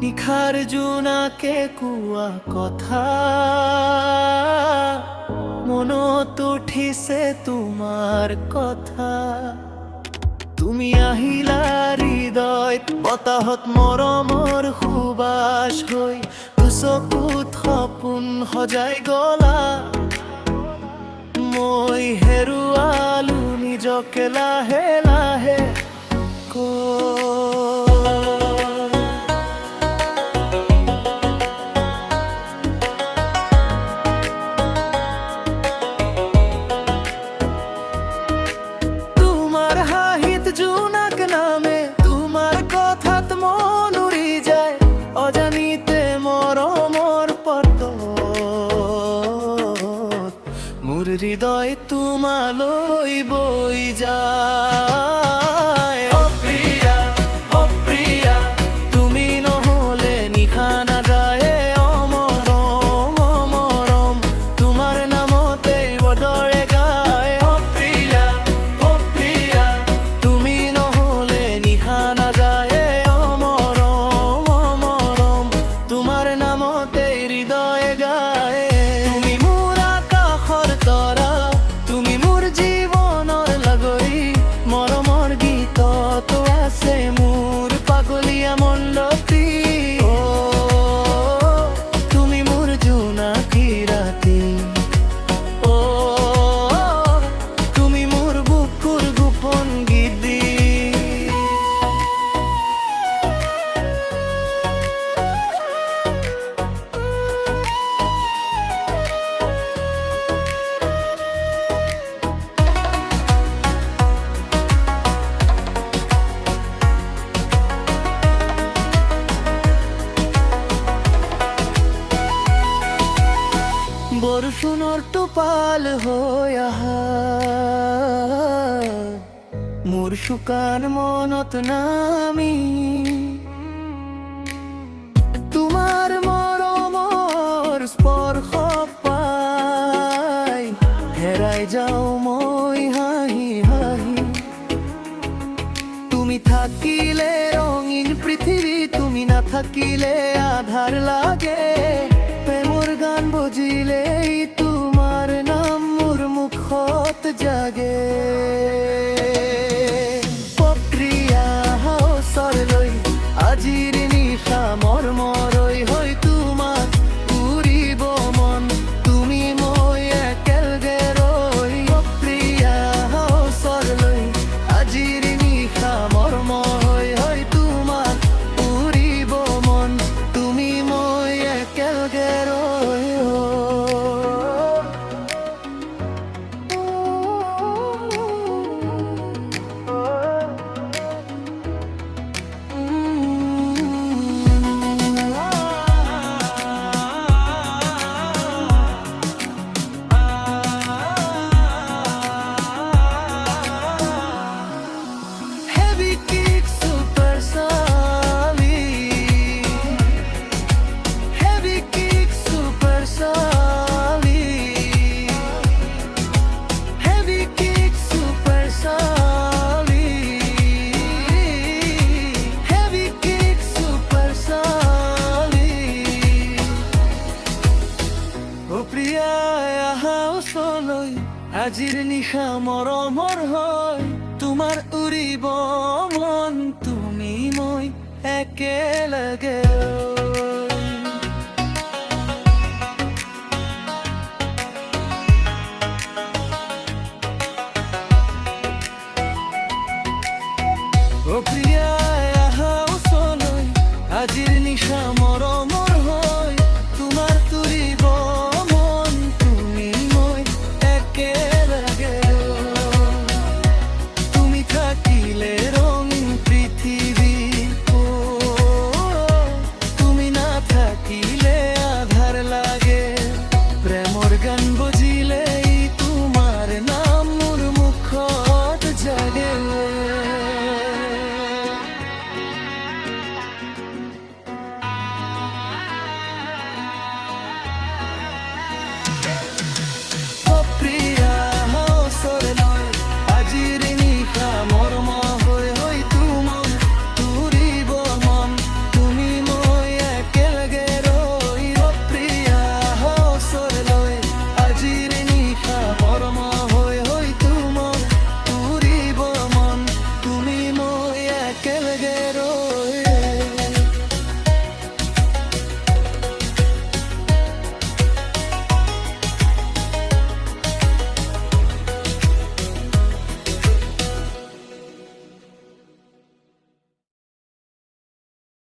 নিখার জোনাকে কোৱা কথা মনত উঠিছে তোমাৰ কথা। তুমি আহিলা হৃদয়ত বতাহত মৰমৰ সুবাস হৈ, চকুত সপোন সজাই গলা। মই হেৰুৱালো নিজকে লাহে লাহে। তোমাৰ হাঁহিত জোনাক নামে, তোমাৰ কথাত মন উৰি যায়, অজানিতে মৰমৰ পথত মোৰ হৃদয় তোমালৈ বৈ যায়। অপ্ৰিয়া অপ্ৰিয়া তুমি নহ'লে নিশা নাযায়, অমৰম অমৰম তোমাৰ নামতেই বদৰে গায়। অপ্ৰিয়া অপ্ৰিয়া তুমি নহ'লে নিশা নাযায়, অমৰম অমৰম তোমাৰ নামতেই হৃদয় গায়। তুমি মোৰ আকাশৰ তৰা, তুমি মোৰ জীৱনৰ লাগৰি, মৰমৰ গীতত আছে মোৰ পাগলীয়া মনলতি। তুমি মোৰ জোনাকী ৰাতি, তুমি মোৰ বুকুৰ গোপন গীতি। বৰষুণৰ টোপাল হৈ আহা মোৰ শুকান মনত নামি, তোমাৰ মৰমৰ স্পৰ্শ পাই হেৰাই যাওঁ মই হাঁহি হাঁহি। তুমি থাকিলে ৰঙীন পৃথিৱী, তুমি নাথাকিলে আধাৰ লাগে। প্ৰেমৰ গান বজিলেই তোমাৰ নাম মোৰ মুখত জাগে। অপ্ৰিয়া ওচৰলৈ আজিৰ নিশা মৰমৰৈ হৈ, তোমাক উৰিব মন, তুমি মই একেলগে ৰৈ। অপ্ৰিয়া ওচৰলৈ আজিৰ নিশা মৰমৰৈ হৈ, তোমাক উৰিব মন, তুমি মই একেলগে ৰৈ। Heavy kick super solid, heavy kick super solid, heavy kick super solid, heavy kick super solid. ও প্ৰিয়া আহা ওচৰলৈ আজিৰ নিশা মৰমৰ হয়, তোমাৰ উৰিব মন, তুমি মই একেলগে।